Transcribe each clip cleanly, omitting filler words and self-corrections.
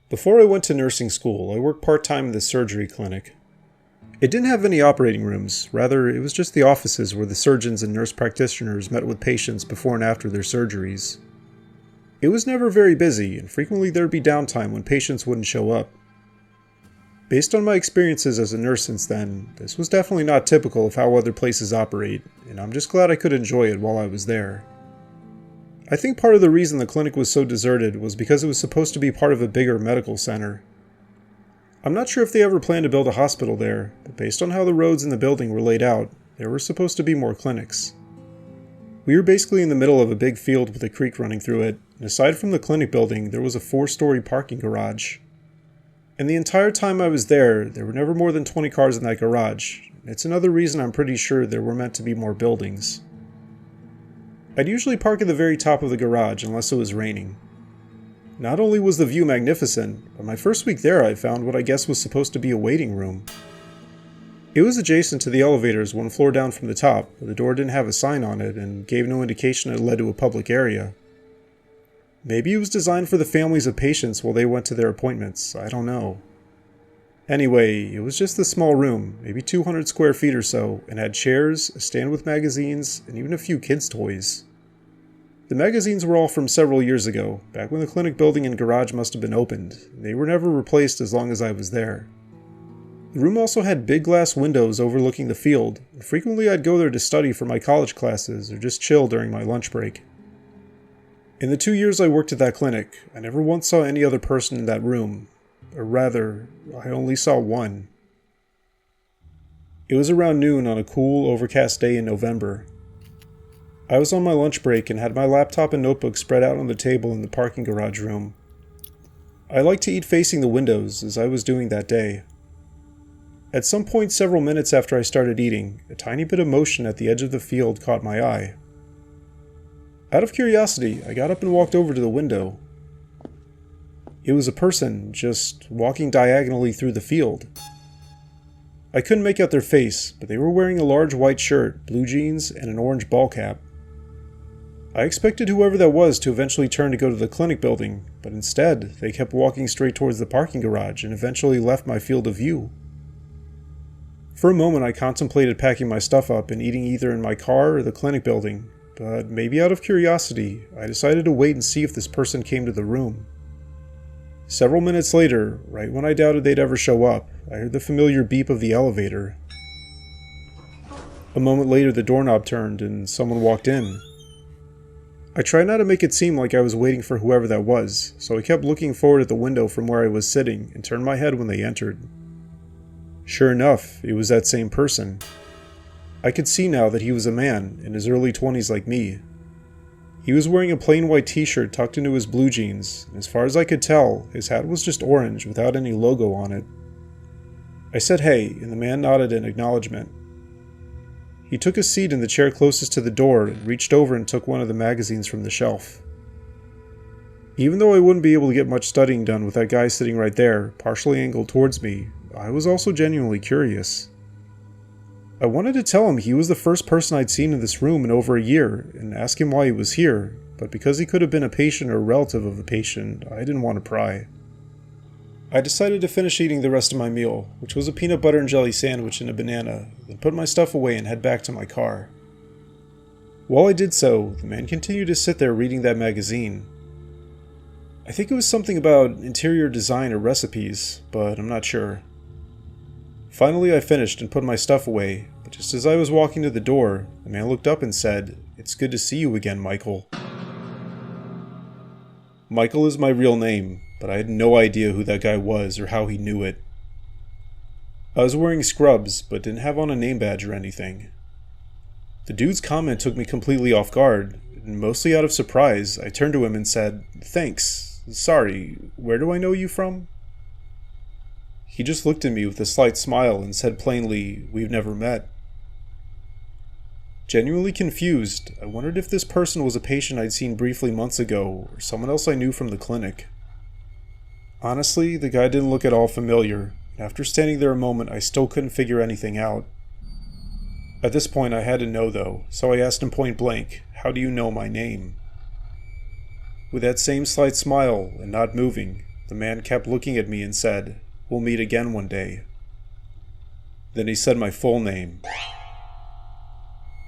Before I went to nursing school, I worked part-time in the surgery clinic. It didn't have any operating rooms, rather it was just the offices where the surgeons and nurse practitioners met with patients before and after their surgeries. It was never very busy, and frequently there'd be downtime when patients wouldn't show up. Based on my experiences as a nurse since then, this was definitely not typical of how other places operate, and I'm just glad I could enjoy it while I was there. I think part of the reason the clinic was so deserted was because it was supposed to be part of a bigger medical center. I'm not sure if they ever planned to build a hospital there, but based on how the roads in the building were laid out, there were supposed to be more clinics. We were basically in the middle of a big field with a creek running through it, and aside from the clinic building, there was a 4-story parking garage. And the entire time I was there were never more than 20 cars in that garage. It's another reason I'm pretty sure there were meant to be more buildings. I'd usually park at the very top of the garage unless it was raining. Not only was the view magnificent, but my first week there I found what I guess was supposed to be a waiting room. It was adjacent to the elevators 1 floor down from the top, but the door didn't have a sign on it and gave no indication it led to a public area. Maybe it was designed for the families of patients while they went to their appointments, I don't know. Anyway, it was just a small room, maybe 200 square feet or so, and had chairs, a stand with magazines, and even a few kids' toys. The magazines were all from several years ago, back when the clinic building and garage must have been opened. They were never replaced as long as I was there. The room also had big glass windows overlooking the field, and frequently I'd go there to study for my college classes or just chill during my lunch break. In the 2 years I worked at that clinic, I never once saw any other person in that room. Or rather, I only saw one. It was around noon on a cool, overcast day in November. I was on my lunch break and had my laptop and notebook spread out on the table in the parking garage room. I like to eat facing the windows, as I was doing that day. At some point several minutes after I started eating, a tiny bit of motion at the edge of the field caught my eye. Out of curiosity, I got up and walked over to the window. It was a person, just walking diagonally through the field. I couldn't make out their face, but they were wearing a large white shirt, blue jeans, and an orange ball cap. I expected whoever that was to eventually turn to go to the clinic building, but instead, they kept walking straight towards the parking garage and eventually left my field of view. For a moment I contemplated packing my stuff up and eating either in my car or the clinic building, but maybe out of curiosity, I decided to wait and see if this person came to the room. Several minutes later, right when I doubted they'd ever show up, I heard the familiar beep of the elevator. A moment later the doorknob turned and someone walked in. I tried not to make it seem like I was waiting for whoever that was, so I kept looking forward at the window from where I was sitting and turned my head when they entered. Sure enough, it was that same person. I could see now that he was a man, in his early 20s like me. He was wearing a plain white t-shirt tucked into his blue jeans, and as far as I could tell, his hat was just orange without any logo on it. I said hey, and the man nodded in acknowledgement. He took a seat in the chair closest to the door and reached over and took one of the magazines from the shelf. Even though I wouldn't be able to get much studying done with that guy sitting right there, partially angled towards me, I was also genuinely curious. I wanted to tell him he was the first person I'd seen in this room in over a year and ask him why he was here, but because he could have been a patient or a relative of a patient, I didn't want to pry. I decided to finish eating the rest of my meal, which was a peanut butter and jelly sandwich and a banana, then put my stuff away and head back to my car. While I did so, the man continued to sit there reading that magazine. I think it was something about interior design or recipes, but I'm not sure. Finally I finished and put my stuff away, but just as I was walking to the door, the man looked up and said, "It's good to see you again, Michael." Michael is my real name, but I had no idea who that guy was or how he knew it. I was wearing scrubs, but didn't have on a name badge or anything. The dude's comment took me completely off guard, and mostly out of surprise, I turned to him and said, "Thanks. Sorry, where do I know you from?" He just looked at me with a slight smile and said plainly, "We've never met." Genuinely confused, I wondered if this person was a patient I'd seen briefly months ago, or someone else I knew from the clinic. Honestly, the guy didn't look at all familiar, and after standing there a moment I still couldn't figure anything out. At this point I had to know though, so I asked him point blank, "How do you know my name?" With that same slight smile, and not moving, The man kept looking at me and said, "We'll meet again one day." Then he said my full name.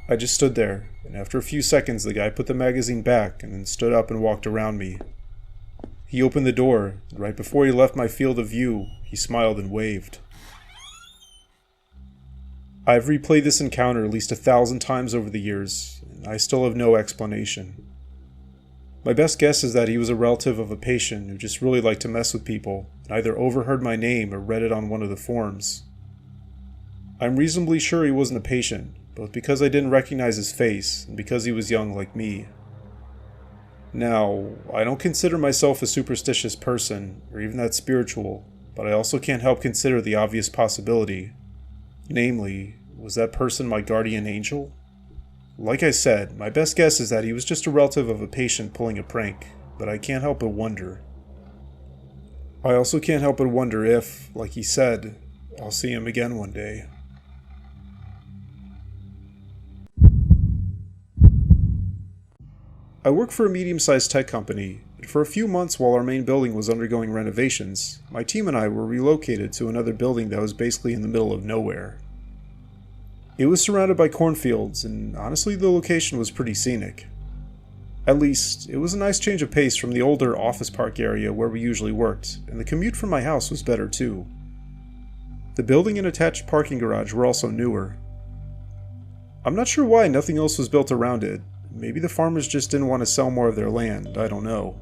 I just stood there, and after a few seconds the guy put the magazine back and then stood up and walked around me. He opened the door, and right before he left my field of view, he smiled and waved. I've replayed this encounter at least 1,000 times over the years, and I still have no explanation. My best guess is that he was a relative of a patient who just really liked to mess with people, and either overheard my name or read it on one of the forums. I'm reasonably sure he wasn't a patient, both because I didn't recognize his face, and because he was young like me. Now, I don't consider myself a superstitious person, or even that spiritual, but I also can't help consider the obvious possibility. Namely, was that person my guardian angel? Like I said, my best guess is that he was just a relative of a patient pulling a prank, but I can't help but wonder. I also can't help but wonder if, like he said, I'll see him again one day. I work for a medium-sized tech company, and for a few months while our main building was undergoing renovations, my team and I were relocated to another building that was basically in the middle of nowhere. It was surrounded by cornfields, and honestly the location was pretty scenic. At least, it was a nice change of pace from the older office park area where we usually worked, and the commute from my house was better too. The building and attached parking garage were also newer. I'm not sure why nothing else was built around it. Maybe the farmers just didn't want to sell more of their land, I don't know.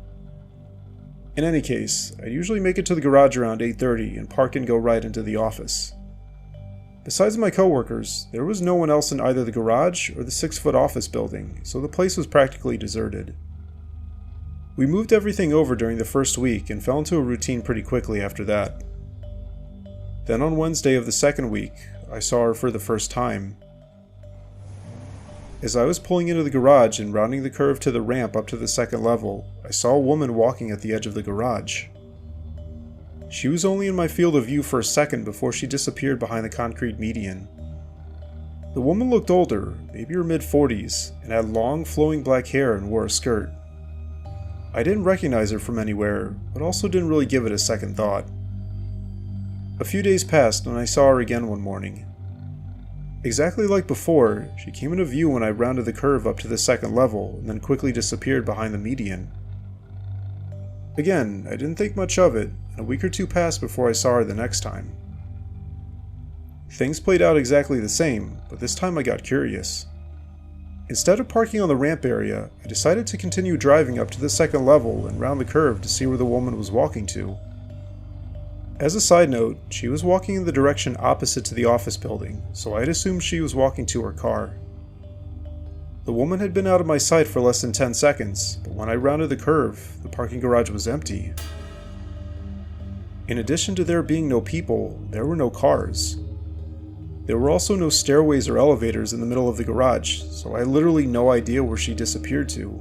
In any case, I'd usually make it to the garage around 8:30 and park and go right into the office. Besides my coworkers, there was no one else in either the garage or the 6-foot office building, so the place was practically deserted. We moved everything over during the first week and fell into a routine pretty quickly after that. Then on Wednesday of the second week, I saw her for the first time. As I was pulling into the garage and rounding the curve to the ramp up to the second level, I saw a woman walking at the edge of the garage. She was only in my field of view for a second before she disappeared behind the concrete median. The woman looked older, maybe her mid-40s, and had long flowing black hair and wore a skirt. I didn't recognize her from anywhere, but also didn't really give it a second thought. A few days passed and I saw her again one morning. Exactly like before, she came into view when I rounded the curve up to the second level and then quickly disappeared behind the median. Again, I didn't think much of it, and a week or two passed before I saw her the next time. Things played out exactly the same, but this time I got curious. Instead of parking on the ramp area, I decided to continue driving up to the second level and round the curve to see where the woman was walking to. As a side note, she was walking in the direction opposite to the office building, so I had assumed she was walking to her car. The woman had been out of my sight for less than 10 seconds, but when I rounded the curve, the parking garage was empty. In addition to there being no people, there were no cars. There were also no stairways or elevators in the middle of the garage, so I had literally no idea where she disappeared to.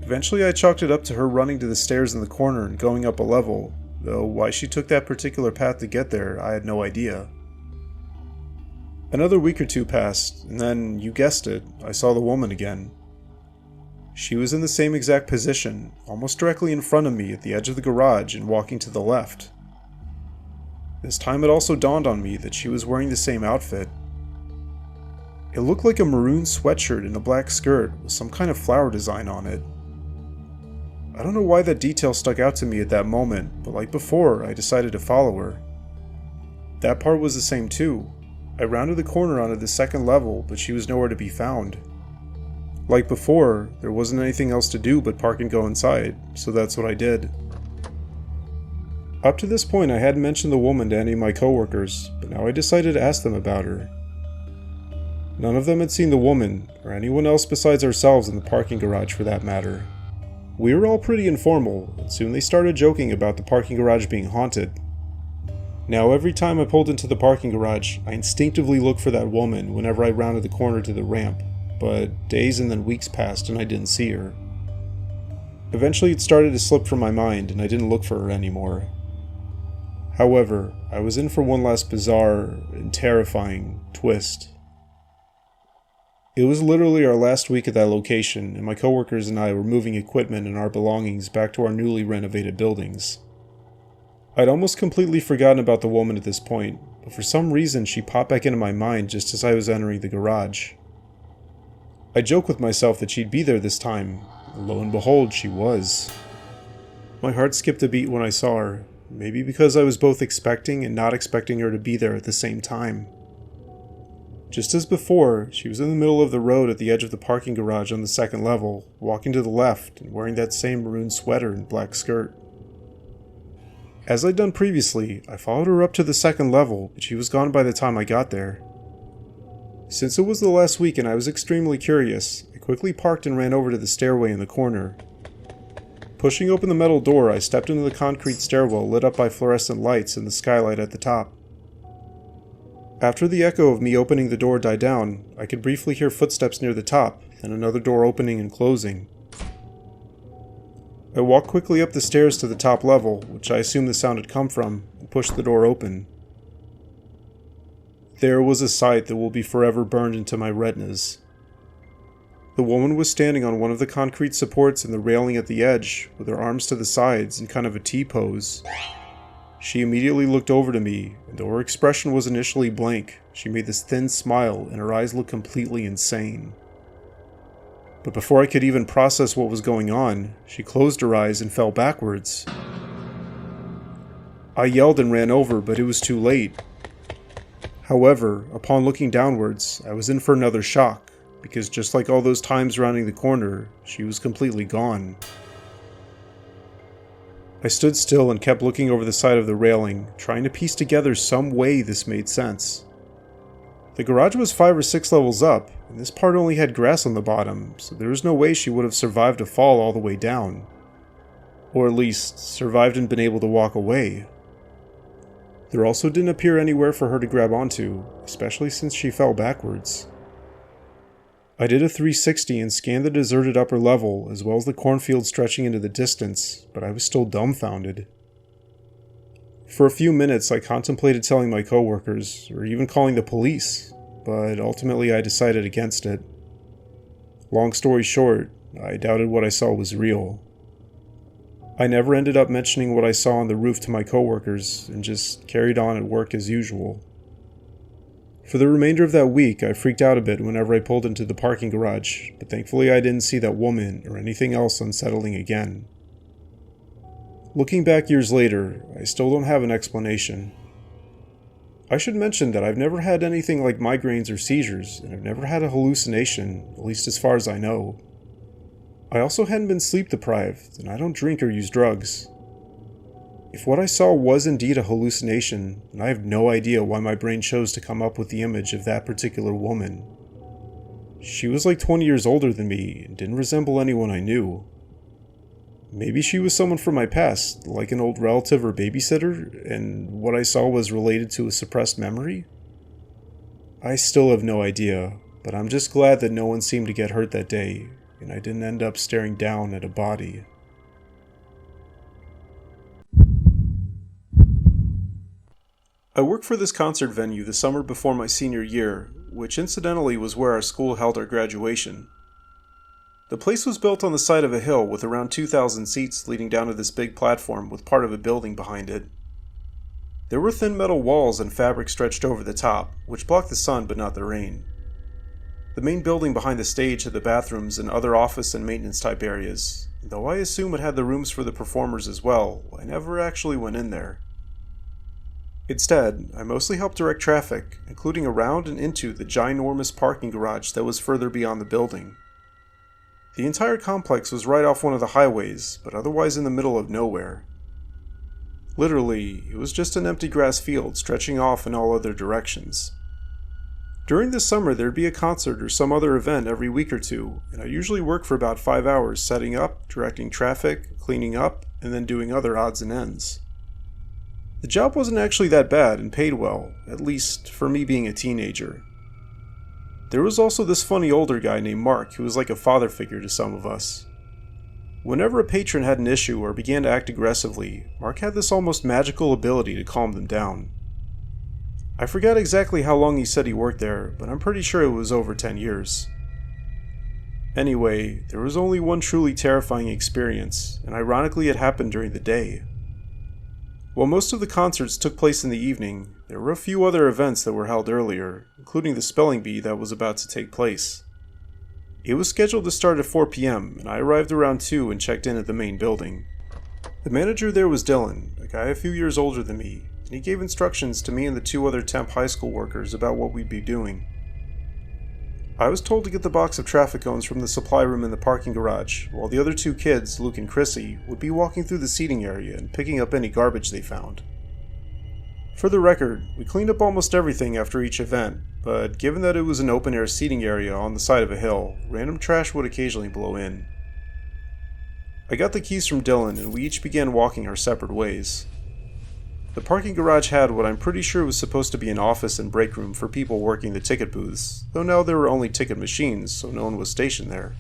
Eventually I chalked it up to her running to the stairs in the corner and going up a level, though why she took that particular path to get there, I had no idea. Another week or two passed, and then, you guessed it, I saw the woman again. She was in the same exact position, almost directly in front of me at the edge of the garage and walking to the left. This time it also dawned on me that she was wearing the same outfit. It looked like a maroon sweatshirt and a black skirt with some kind of flower design on it. I don't know why that detail stuck out to me at that moment, but like before, I decided to follow her. That part was the same too. I rounded the corner onto the second level, but she was nowhere to be found. Like before, there wasn't anything else to do but park and go inside, so that's what I did. Up to this point, I hadn't mentioned the woman to any of my coworkers, but now I decided to ask them about her. None of them had seen the woman, or anyone else besides ourselves in the parking garage for that matter. We were all pretty informal, and soon they started joking about the parking garage being haunted. Now every time I pulled into the parking garage, I instinctively looked for that woman whenever I rounded the corner to the ramp, but days and then weeks passed and I didn't see her. Eventually it started to slip from my mind and I didn't look for her anymore. However, I was in for one last bizarre and terrifying twist. It was literally our last week at that location, and my coworkers and I were moving equipment and our belongings back to our newly renovated buildings. I'd almost completely forgotten about the woman at this point, but for some reason she popped back into my mind just as I was entering the garage. I joked with myself that she'd be there this time, and lo and behold, she was. My heart skipped a beat when I saw her, maybe because I was both expecting and not expecting her to be there at the same time. Just as before, she was in the middle of the road at the edge of the parking garage on the second level, walking to the left and wearing that same maroon sweater and black skirt. As I'd done previously, I followed her up to the second level, but she was gone by the time I got there. Since it was the last week and I was extremely curious, I quickly parked and ran over to the stairway in the corner. Pushing open the metal door, I stepped into the concrete stairwell lit up by fluorescent lights and the skylight at the top. After the echo of me opening the door died down, I could briefly hear footsteps near the top, then another door opening and closing. I walked quickly up the stairs to the top level, which I assumed the sound had come from, and pushed the door open. There was a sight that will be forever burned into my retinas. The woman was standing on one of the concrete supports in the railing at the edge, with her arms to the sides in kind of a T-pose. She immediately looked over to me, and though her expression was initially blank, she made this thin smile and her eyes looked completely insane. But before I could even process what was going on, she closed her eyes and fell backwards. I yelled and ran over, but it was too late. However, upon looking downwards, I was in for another shock, because just like all those times rounding the corner, she was completely gone. I stood still and kept looking over the side of the railing, trying to piece together some way this made sense. The garage was 5 or 6 levels up, and this part only had grass on the bottom, so there was no way she would have survived a fall all the way down. Or at least, survived and been able to walk away. There also didn't appear anywhere for her to grab onto, especially since she fell backwards. I did a 360 and scanned the deserted upper level, as well as the cornfield stretching into the distance, but I was still dumbfounded. For a few minutes I contemplated telling my coworkers, or even calling the police, but ultimately I decided against it. Long story short, I doubted what I saw was real. I never ended up mentioning what I saw on the roof to my coworkers, and just carried on at work as usual. For the remainder of that week, I freaked out a bit whenever I pulled into the parking garage, but thankfully I didn't see that woman or anything else unsettling again. Looking back years later, I still don't have an explanation. I should mention that I've never had anything like migraines or seizures, and I've never had a hallucination, at least as far as I know. I also hadn't been sleep deprived, and I don't drink or use drugs. If what I saw was indeed a hallucination, then I have no idea why my brain chose to come up with the image of that particular woman. She was like 20 years older than me and didn't resemble anyone I knew. Maybe she was someone from my past, like an old relative or babysitter, and what I saw was related to a suppressed memory? I still have no idea, but I'm just glad that no one seemed to get hurt that day, and I didn't end up staring down at a body. I worked for this concert venue the summer before my senior year, which incidentally was where our school held our graduation. The place was built on the side of a hill with around 2,000 seats leading down to this big platform with part of a building behind it. There were thin metal walls and fabric stretched over the top, which blocked the sun but not the rain. The main building behind the stage had the bathrooms and other office and maintenance type areas, and though I assume it had the rooms for the performers as well, I never actually went in there. Instead, I mostly helped direct traffic, including around and into the ginormous parking garage that was further beyond the building. The entire complex was right off one of the highways, but otherwise in the middle of nowhere. Literally, it was just an empty grass field stretching off in all other directions. During the summer, there'd be a concert or some other event every week or two, and I usually worked for about 5 hours setting up, directing traffic, cleaning up, and then doing other odds and ends. The job wasn't actually that bad and paid well, at least for me being a teenager. There was also this funny older guy named Mark who was like a father figure to some of us. Whenever a patron had an issue or began to act aggressively, Mark had this almost magical ability to calm them down. I forgot exactly how long he said he worked there, but I'm pretty sure it was over 10 years. Anyway, there was only one truly terrifying experience, and ironically it happened during the day. While most of the concerts took place in the evening, there were a few other events that were held earlier, including the spelling bee that was about to take place. It was scheduled to start at 4 p.m., and I arrived around 2 and checked in at the main building. The manager there was Dylan, a guy a few years older than me, and he gave instructions to me and the 2 other temp high school workers about what we'd be doing. I was told to get the box of traffic cones from the supply room in the parking garage, while the other 2 kids, Luke and Chrissy, would be walking through the seating area and picking up any garbage they found. For the record, we cleaned up almost everything after each event, but given that it was an open-air seating area on the side of a hill, random trash would occasionally blow in. I got the keys from Dylan and we each began walking our separate ways. The parking garage had what I'm pretty sure was supposed to be an office and break room for people working the ticket booths, though now there were only ticket machines, so no one was stationed there.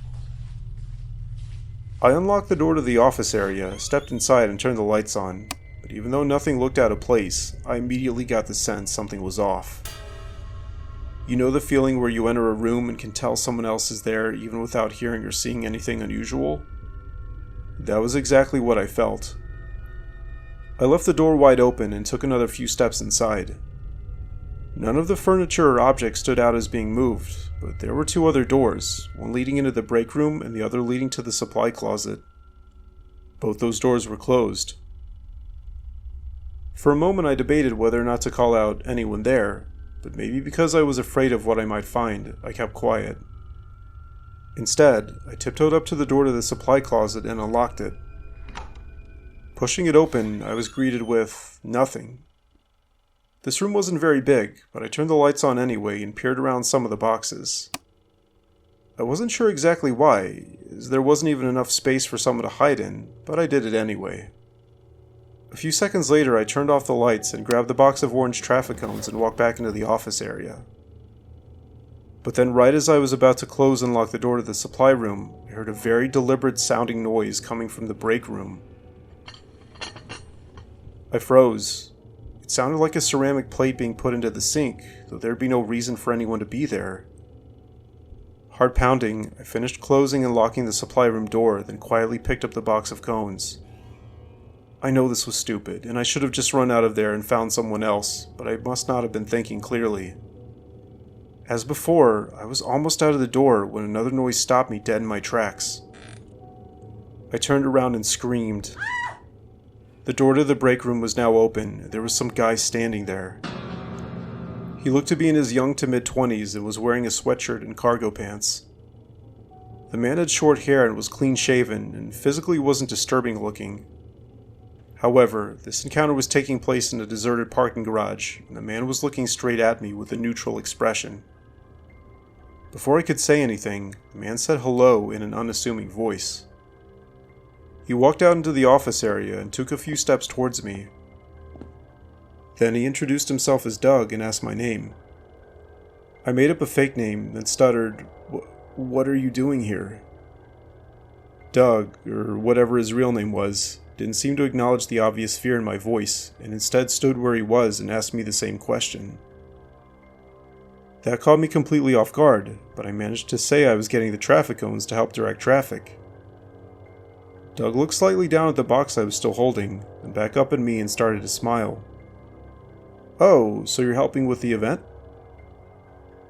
I unlocked the door to the office area, stepped inside and turned the lights on, but even though nothing looked out of place, I immediately got the sense something was off. You know the feeling where you enter a room and can tell someone else is there even without hearing or seeing anything unusual? That was exactly what I felt. I left the door wide open and took another few steps inside. None of the furniture or objects stood out as being moved, but there were 2 other doors, one leading into the break room and the other leading to the supply closet. Both those doors were closed. For a moment I debated whether or not to call out anyone there, but maybe because I was afraid of what I might find, I kept quiet. Instead, I tiptoed up to the door to the supply closet and unlocked it. Pushing it open, I was greeted with nothing. This room wasn't very big, but I turned the lights on anyway and peered around some of the boxes. I wasn't sure exactly why, as there wasn't even enough space for someone to hide in, but I did it anyway. A few seconds later, I turned off the lights and grabbed the box of orange traffic cones and walked back into the office area. But then right as I was about to close and lock the door to the supply room, I heard a very deliberate sounding noise coming from the break room. I froze. It sounded like a ceramic plate being put into the sink, though there'd be no reason for anyone to be there. Heart pounding, I finished closing and locking the supply room door, then quietly picked up the box of cones. I know this was stupid, and I should have just run out of there and found someone else, but I must not have been thinking clearly. As before, I was almost out of the door when another noise stopped me dead in my tracks. I turned around and screamed. The door to the break room was now open, and there was some guy standing there. He looked to be in his young to mid-20s and was wearing a sweatshirt and cargo pants. The man had short hair and was clean-shaven, and physically wasn't disturbing looking. However, this encounter was taking place in a deserted parking garage, and the man was looking straight at me with a neutral expression. Before I could say anything, the man said hello in an unassuming voice. He walked out into the office area and took a few steps towards me. Then he introduced himself as Doug and asked my name. I made up a fake name, then stuttered, "What are you doing here?" Doug, or whatever his real name was, didn't seem to acknowledge the obvious fear in my voice, and instead stood where he was and asked me the same question. That caught me completely off guard, but I managed to say I was getting the traffic cones to help direct traffic. Doug looked slightly down at the box I was still holding, then back up at me and started to smile. "Oh, so you're helping with the event?"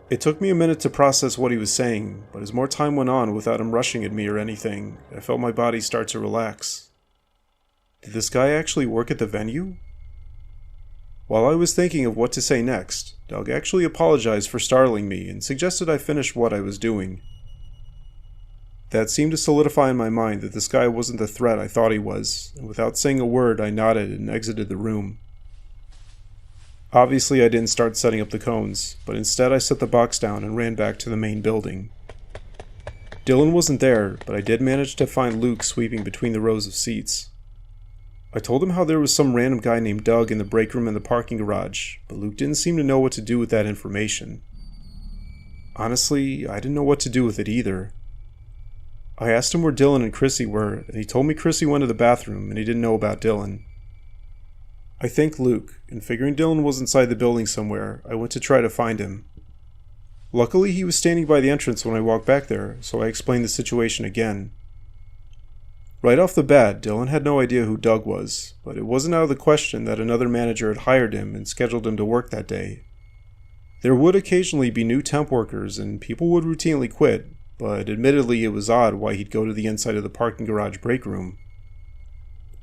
It took me a minute to process what he was saying, but as more time went on without him rushing at me or anything, I felt my body start to relax. Did this guy actually work at the venue? While I was thinking of what to say next, Doug actually apologized for startling me and suggested I finish what I was doing. That seemed to solidify in my mind that this guy wasn't the threat I thought he was, and without saying a word I nodded and exited the room. Obviously I didn't start setting up the cones, but instead I set the box down and ran back to the main building. Dylan wasn't there, but I did manage to find Luke sweeping between the rows of seats. I told him how there was some random guy named Doug in the break room in the parking garage, but Luke didn't seem to know what to do with that information. Honestly, I didn't know what to do with it either. I asked him where Dylan and Chrissy were, and he told me Chrissy went to the bathroom and he didn't know about Dylan. I thanked Luke, and figuring Dylan was inside the building somewhere, I went to try to find him. Luckily, he was standing by the entrance when I walked back there, so I explained the situation again. Right off the bat, Dylan had no idea who Doug was, but it wasn't out of the question that another manager had hired him and scheduled him to work that day. There would occasionally be new temp workers and people would routinely quit, but admittedly it was odd why he'd go to the inside of the parking garage break room.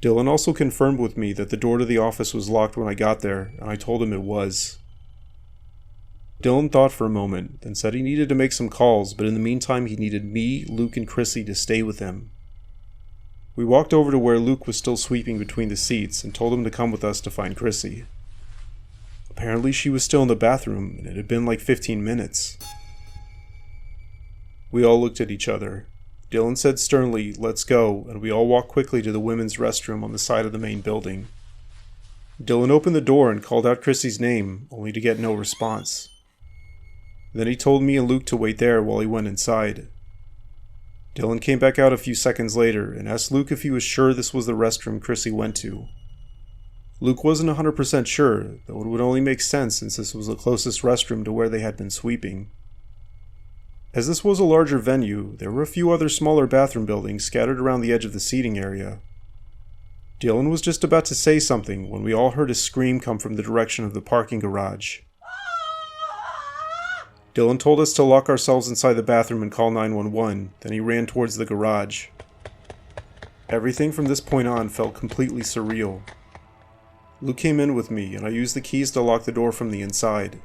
Dylan also confirmed with me that the door to the office was locked when I got there, and I told him it was. Dylan thought for a moment, then said he needed to make some calls, but in the meantime he needed me, Luke, and Chrissy to stay with him. We walked over to where Luke was still sweeping between the seats and told him to come with us to find Chrissy. Apparently she was still in the bathroom, and it had been like 15 minutes. We all looked at each other. Dylan said sternly, "Let's go," and we all walked quickly to the women's restroom on the side of the main building. Dylan opened the door and called out Chrissy's name, only to get no response. Then he told me and Luke to wait there while he went inside. Dylan came back out a few seconds later and asked Luke if he was sure this was the restroom Chrissy went to. Luke wasn't 100% sure, though it would only make sense since this was the closest restroom to where they had been sweeping. As this was a larger venue, there were a few other smaller bathroom buildings scattered around the edge of the seating area. Dylan was just about to say something when we all heard a scream come from the direction of the parking garage. Dylan told us to lock ourselves inside the bathroom and call 911, then he ran towards the garage. Everything from this point on felt completely surreal. Luke came in with me, and I used the keys to lock the door from the inside.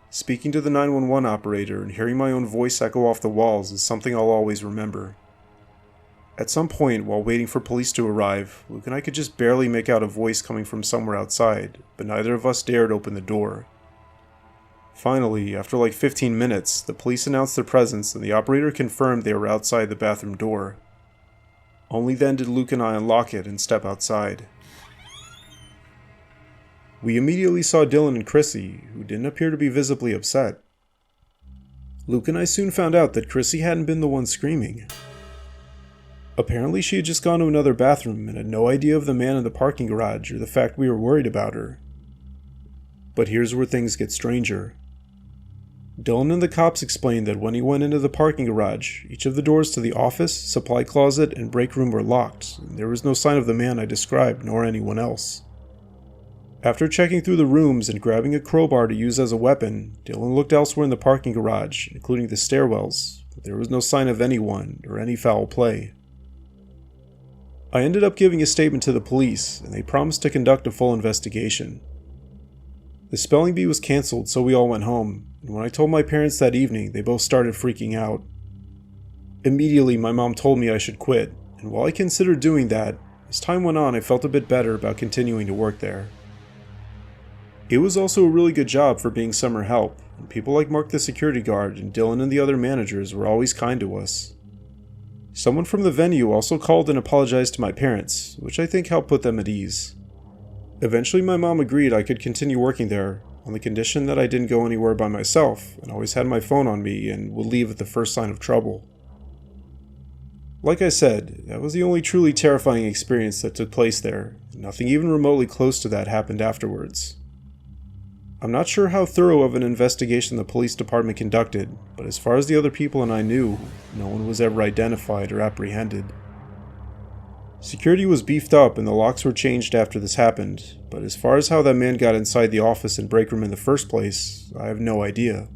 Speaking to the 911 operator and hearing my own voice echo off the walls is something I'll always remember. At some point, while waiting for police to arrive, Luke and I could just barely make out a voice coming from somewhere outside, but neither of us dared open the door. Finally, after like 15 minutes, the police announced their presence and the operator confirmed they were outside the bathroom door. Only then did Luke and I unlock it and step outside. We immediately saw Dylan and Chrissy, who didn't appear to be visibly upset. Luke and I soon found out that Chrissy hadn't been the one screaming. Apparently she had just gone to another bathroom and had no idea of the man in the parking garage or the fact we were worried about her. But here's where things get stranger. Dylan and the cops explained that when he went into the parking garage, each of the doors to the office, supply closet, and break room were locked, and there was no sign of the man I described nor anyone else. After checking through the rooms and grabbing a crowbar to use as a weapon, Dylan looked elsewhere in the parking garage, including the stairwells, but there was no sign of anyone or any foul play. I ended up giving a statement to the police, and they promised to conduct a full investigation. The spelling bee was cancelled, so we all went home, and when I told my parents that evening, they both started freaking out. Immediately, my mom told me I should quit, and while I considered doing that, as time went on, I felt a bit better about continuing to work there. It was also a really good job for being summer help, and people like Mark the security guard and Dylan and the other managers were always kind to us. Someone from the venue also called and apologized to my parents, which I think helped put them at ease. Eventually my mom agreed I could continue working there, on the condition that I didn't go anywhere by myself and always had my phone on me and would leave at the first sign of trouble. Like I said, that was the only truly terrifying experience that took place there, and nothing even remotely close to that happened afterwards. I'm not sure how thorough of an investigation the police department conducted, but as far as the other people and I knew, no one was ever identified or apprehended. Security was beefed up and the locks were changed after this happened, but as far as how that man got inside the office and break room in the first place, I have no idea.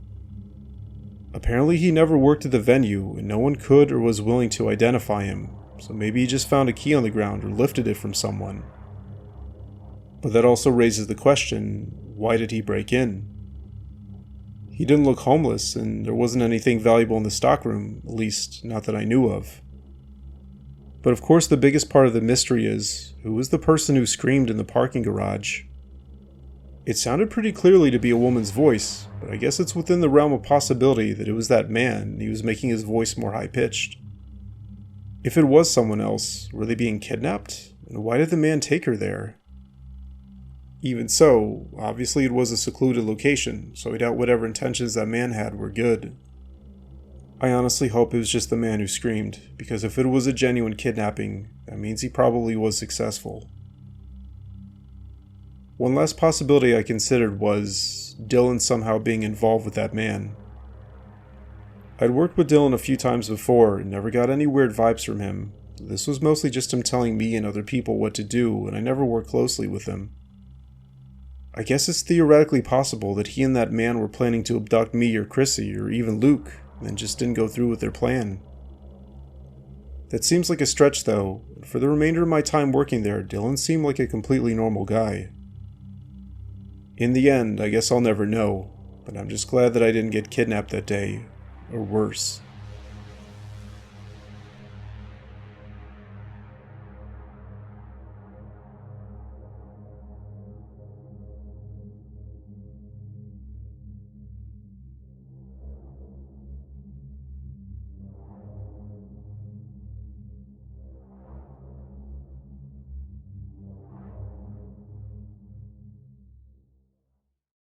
Apparently he never worked at the venue and no one could or was willing to identify him, so maybe he just found a key on the ground or lifted it from someone. But that also raises the question, why did he break in? He didn't look homeless, and there wasn't anything valuable in the stockroom, at least not that I knew of. But of course the biggest part of the mystery is, who was the person who screamed in the parking garage? It sounded pretty clearly to be a woman's voice, but I guess it's within the realm of possibility that it was that man and he was making his voice more high-pitched. If it was someone else, were they being kidnapped? And why did the man take her there? Even so, obviously it was a secluded location, so I doubt whatever intentions that man had were good. I honestly hope it was just the man who screamed, because if it was a genuine kidnapping, that means he probably was successful. One last possibility I considered was Dylan somehow being involved with that man. I'd worked with Dylan a few times before and never got any weird vibes from him. This was mostly just him telling me and other people what to do, and I never worked closely with him. I guess it's theoretically possible that he and that man were planning to abduct me or Chrissy or even Luke, and just didn't go through with their plan. That seems like a stretch though. For the remainder of my time working there, Dylan seemed like a completely normal guy. In the end, I guess I'll never know, but I'm just glad that I didn't get kidnapped that day, or worse.